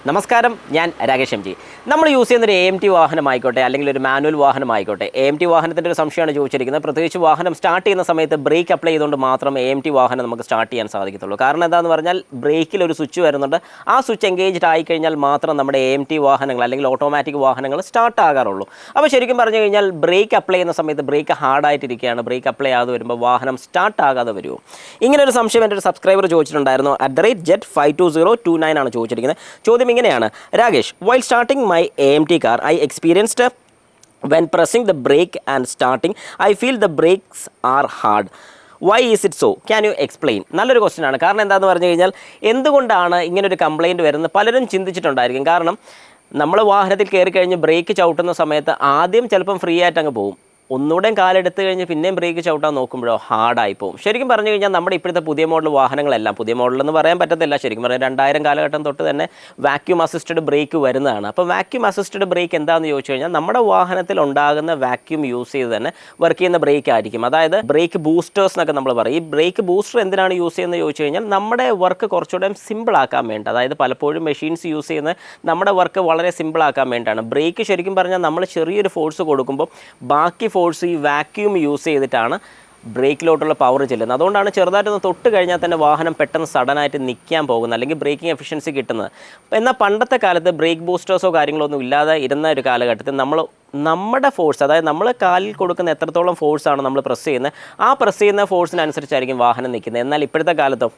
നമസ്കാരം, ഞാൻ Rakesh M G. നമ്മൾ യൂസ് ചെയ്യുന്നൊരു AMT വാഹനമായിക്കോട്ടെ, അല്ലെങ്കിൽ ഒരു മാനുവൽ വാഹനമായിക്കോട്ടെ, AMT വാഹനത്തിൻ്റെ ഒരു സംശയമാണ് ചോദിച്ചിരിക്കുന്നത്. പ്രത്യേകിച്ച് വാഹനം സ്റ്റാർട്ട് ചെയ്യുന്ന സമയത്ത് ബ്രേക്ക് അപ്ലൈ ചെയ്തുകൊണ്ട് മാത്രം AMT വാഹനം നമുക്ക് സ്റ്റാർട്ട് ചെയ്യാൻ സാധിക്കത്തുള്ളൂ. കാരണം എന്താണെന്ന് പറഞ്ഞാൽ ബ്രേക്കിൽ ഒരു സ്വിച്ച് വരുന്നുണ്ട്. ആ സ്വിച്ച് എൻഗേജ്ഡ് ആയിക്കഴിഞ്ഞാൽ മാത്രം നമ്മുടെ AMT വാഹനങ്ങൾ അല്ലെങ്കിൽ ഓട്ടോമാറ്റിക് വാഹനങ്ങൾ സ്റ്റാർട്ട് ആകാറുള്ളൂ. അപ്പോൾ ശരിക്കും പറഞ്ഞു കഴിഞ്ഞാൽ ബ്രേക്ക് അപ്ലൈ ചെയ്യുന്ന സമയത്ത് ബ്രേക്ക് ഹാർഡായിട്ടിരിക്കുകയാണ്, ബ്രേക്ക് അപ്ലൈ ആകാതെ വരുമ്പോൾ വാഹനം സ്റ്റാർട്ട് ആകാതെ വരുമോ? ഇങ്ങനൊരു സംശയം എൻ്റെ ഒരു സബ്സ്ക്രൈബർ ചോദിച്ചിട്ടുണ്ടായിരുന്നു. @jet52029 ആണ് ചോദിച്ചിരിക്കുന്നത്. ചോദ്യം ഇങ്ങനെയാണ്: Rakesh, while starting my AMT car, I experienced when pressing the brake and starting, I feel the brakes are hard. Why is it so? Can you explain? നല്ലൊരു ക്വസ്റ്റ്യൻ ആണ്. കാരണം എന്താണെന്ന് പറഞ്ഞു കഴിഞ്ഞാൽ എന്തുകൊണ്ടാണ് ഇങ്ങനൊരു കംപ്ലയിൻറ്റ് വരുന്നത് പലരും ചിന്തിച്ചിട്ടുണ്ടായിരിക്കും. കാരണം നമ്മൾ വാഹനത്തിൽ കയറി കഴിഞ്ഞ് ബ്രേക്ക് ചവിട്ടുന്ന സമയത്ത് ആദ്യം ചിലപ്പം ഫ്രീ ആയിട്ട് അങ്ങ് പോകും. ഒന്നുകൂടെയും കാലെടുത്ത് കഴിഞ്ഞ് പിന്നെയും ബ്രേക്ക് ചവിട്ടാൻ നോക്കുമ്പോഴോ ഹാർഡായി പോകും. ശരിക്കും പറഞ്ഞു കഴിഞ്ഞാൽ നമ്മുടെ ഇപ്പോഴത്തെ പുതിയ മോഡൽ വാഹനങ്ങളെല്ലാം, പുതിയ മോഡലെന്ന് പറയാൻ പറ്റത്തില്ല, ശരിക്കും പറഞ്ഞാൽ 2000 കാലഘട്ടം തൊട്ട് തന്നെ വാക്യൂം അസിസ്റ്റഡ് ബ്രേക്ക് വരുന്നതാണ്. അപ്പോൾ വാക്യൂം അസിസ്റ്റഡ് ബ്രേക്ക് എന്താണെന്ന് ചോദിച്ചു കഴിഞ്ഞാൽ നമ്മുടെ വാഹനത്തിൽ ഉണ്ടാകുന്ന വാക്യൂം യൂസ് ചെയ്ത് തന്നെ വർക്ക് ചെയ്യുന്ന ബ്രേക്ക് ആയിരിക്കും. അതായത് ബ്രേക്ക് ബൂസ്റ്റേഴ്സ് എന്നൊക്കെ നമ്മൾ പറയും. ഈ ബ്രേക്ക് ബൂസ്റ്റർ എന്തിനാണ് യൂസ് ചെയ്യുന്നത് ചോദിച്ചു കഴിഞ്ഞാൽ നമ്മുടെ വർക്ക് കുറച്ചുകൂടെ സിമ്പിളാക്കാൻ വേണ്ടി, അതായത് പലപ്പോഴും മെഷീൻസ് യൂസ് ചെയ്യുന്നത് നമ്മുടെ വർക്ക് വളരെ സിമ്പിളാക്കാൻ വേണ്ടിയിട്ടാണ്. ബ്രേക്ക് ശരിക്കും പറഞ്ഞാൽ നമ്മൾ ചെറിയൊരു ഫോഴ്സ് കൊടുക്കുമ്പോൾ ബാക്കി ഫോഴ്സ് ഈ വാക്യൂം യൂസ് ചെയ്തിട്ടാണ് ബ്രേക്കിലോട്ടുള്ള പവർ ചെല്ലുന്നത്. അതുകൊണ്ടാണ് ചെറുതായിട്ടൊന്ന് തൊട്ട് കഴിഞ്ഞാൽ തന്നെ വാഹനം പെട്ടെന്ന് സഡനായിട്ട് നിൽക്കാൻ പോകുന്നത്, അല്ലെങ്കിൽ ബ്രേക്കിംഗ് എഫിഷ്യൻസി കിട്ടുന്നത്. എന്നാൽ പണ്ടത്തെ കാലത്ത് ബ്രേക്ക് ബൂസ്റ്റേഴ്സോ കാര്യങ്ങളോ ഒന്നും ഇല്ലാതെ ഇരുന്ന ഒരു കാലഘട്ടത്തിൽ നമ്മുടെ ഫോഴ്സ്, അതായത് നമ്മൾ കാലിൽ കൊടുക്കുന്ന എത്രത്തോളം ഫോഴ്സാണ് നമ്മൾ പ്രസ് ചെയ്യുന്നത്, ആ പ്രസ് ചെയ്യുന്ന ഫോഴ്സിനനുസരിച്ചായിരിക്കും വാഹനം നിൽക്കുന്നത്. എന്നാൽ ഇപ്പോഴത്തെ കാലത്തോ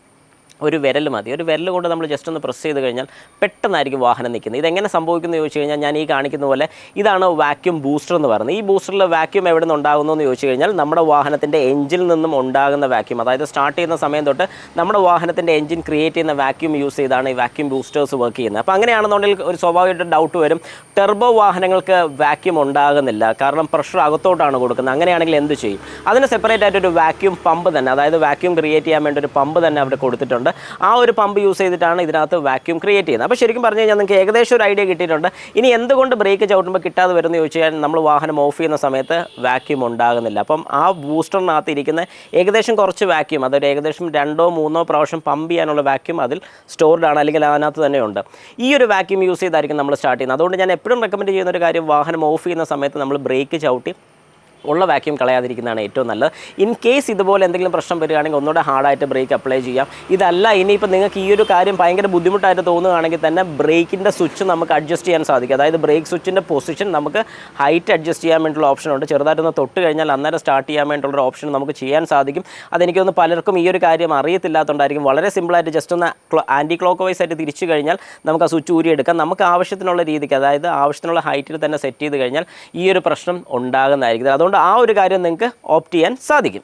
ഒരു വിരൽ മതി, ഒരു വിരൽ കൊണ്ട് നമ്മൾ ജസ്റ്റ് ഒന്ന് പ്രസ് ചെയ്ത് കഴിഞ്ഞാൽ പെട്ടെന്നായിരിക്കും വാഹനം നിൽക്കുന്നത്. ഇതെങ്ങനെ സംഭവിക്കുന്നു ചോദിച്ചു കഴിഞ്ഞാൽ ഞാൻ ഈ കാണിക്കുന്ന പോലെ ഇതാണ് വാക്യൂം ബൂസ്റ്റർ എന്ന് പറയുന്നത്. ഈ ബൂസ്റ്ററിൽ വാക്യൂം എവിടെ നിന്ന് ഉണ്ടാകുന്നു എന്ന് ചോദിച്ചു കഴിഞ്ഞാൽ നമ്മുടെ വാഹനത്തിൻ്റെ എഞ്ചിനിൽ നിന്നും ഉണ്ടാകുന്ന വാക്യൂം, അതായത് സ്റ്റാർട്ട് ചെയ്യുന്ന സമയം തൊട്ട് നമ്മുടെ വാഹനത്തിൻ്റെ എഞ്ചിൻ ക്രിയേറ്റ് ചെയ്യുന്ന വാക്യൂം യൂസ് ചെയ്താണ് ഈ വാക്യൂം ബൂസ്റ്റേഴ്സ് വർക്ക് ചെയ്യുന്നത്. അപ്പോൾ അങ്ങനെയാണെന്നുണ്ടെങ്കിൽ ഒരു സ്വാഭാവികമായിട്ട് ഡൗട്ട് വരും, ടെർബോ വാഹനങ്ങൾക്ക് വാക്യൂം ഉണ്ടാകുന്നില്ല, കാരണം പ്രഷർ അകത്തോട്ടാണ് കൊടുക്കുന്നത്. അങ്ങനെയാണെങ്കിൽ എന്ത് ചെയ്യും? അതിന് സെപ്പറേറ്റ് ആയിട്ടൊരു വാക്യൂം പമ്പ് തന്നെ, അതായത് വാക്യൂം ക്രിയേറ്റ് ചെയ്യാൻ വേണ്ടി ഒരു പമ്പ് തന്നെ അവിടെ കൊടുത്തിട്ടുണ്ട്. ആ ഒരു പമ്പ് യൂസ് ചെയ്തിട്ടാണ് ഇതിനകത്ത് വാക്യൂം ക്രിയേറ്റ് ചെയ്യുന്നത്. അപ്പോൾ ശരിക്കും പറഞ്ഞു കഴിഞ്ഞാൽ നിങ്ങൾക്ക് ഏകദേശം ഒരു ഐഡിയ കിട്ടിയിട്ടുണ്ട്. ഇനി എന്തുകൊണ്ട് ബ്രേക്ക് ചവിട്ടുമ്പോൾ കിട്ടാതെ വരുമെന്ന് ചോദിച്ചു കഴിഞ്ഞാൽ നമ്മൾ വാഹനം ഓഫ് ചെയ്യുന്ന സമയത്ത് വാക്യൂം ഉണ്ടാകുന്നില്ല. അപ്പം ആ ബൂസ്റ്ററിനകത്ത് ഇരിക്കുന്ന ഏകദേശം കുറച്ച് വാക്യൂം, അതൊരു ഏകദേശം 2-3 പ്രാവശ്യം പമ്പ് ചെയ്യാനുള്ള വാക്യൂം അതിൽ സ്റ്റോർഡ് ആണ്, അല്ലെങ്കിൽ അതിനകത്ത് തന്നെ ഉണ്ട്. ഈ ഒരു വാക്യൂം യൂസ് ചെയ്തായിരിക്കും നമ്മൾ സ്റ്റാർട്ട് ചെയ്യുന്നത്. അതുകൊണ്ട് ഞാൻ എപ്പോഴും റെക്കമെൻഡ് ചെയ്യുന്ന ഒരു കാര്യം, വാഹനം ഓഫ് ചെയ്യുന്ന സമയത്ത് നമ്മൾ ബ്രേക്ക് ചവിട്ടി ഉള്ള വാക്യൂം കളയാതിരിക്കുന്നതാണ് ഏറ്റവും നല്ലത്. ഇൻ കേസ് ഇതുപോലെ എന്തെങ്കിലും പ്രശ്നം വരികയാണെങ്കിൽ ഒന്നുകൂടെ ഹാർഡായിട്ട് ബ്രേക്ക് അപ്ലൈ ചെയ്യാം. ഇതല്ല ഇനിയിപ്പോൾ നിങ്ങൾക്ക് ഈ ഒരു കാര്യം ഭയങ്കര ബുദ്ധിമുട്ടായിട്ട് തോന്നുകയാണെങ്കിൽ തന്നെ ബ്രേക്കിൻ്റെ സ്വിച്ച് നമുക്ക് അഡ്ജസ്റ്റ് ചെയ്യാൻ സാധിക്കും. അതായത് ബ്രേക്ക് സ്വിച്ചിൻ്റെ പൊസിഷൻ നമുക്ക് ഹൈറ്റ് അഡ്ജസ്റ്റ് ചെയ്യാൻ വേണ്ടിയുള്ള ഓപ്ഷനുണ്ട്. ചെറുതായിട്ടൊന്ന് തൊട്ട് കഴിഞ്ഞാൽ അന്നേരം സ്റ്റാർട്ട് ചെയ്യാൻ വേണ്ടിയുള്ളൊരു ഓപ്ഷൻ നമുക്ക് ചെയ്യാൻ സാധിക്കും. അതെനിക്കൊന്ന് പലർക്കും ഈ ഒരു കാര്യം അറിയത്തില്ലാത്തതുകൊണ്ടായിരിക്കും. വളരെ സിമ്പിളായിട്ട് ജസ്റ്റ് ഒന്ന് ആൻറ്റി ക്ലോക്ക് വൈസ് ആയിട്ട് തിരിച്ചു കഴിഞ്ഞാൽ നമുക്ക് ആ സ്വിച്ച് ഊരിയെടുക്കാം. നമുക്ക് ആവശ്യത്തിനുള്ള രീതിക്ക്, അതായത് ആവശ്യത്തിനുള്ള ഹൈറ്റിൽ തന്നെ സെറ്റ് ചെയ്ത് കഴിഞ്ഞാൽ ഈ ഒരു പ്രശ്നം ഉണ്ടാകുന്നതായിരിക്കും. അതുകൊണ്ട് ആ ഒരു കാര്യം നിങ്ങൾക്ക് ഓപ്റ്റ് ചെയ്യാൻ സാധിക്കും.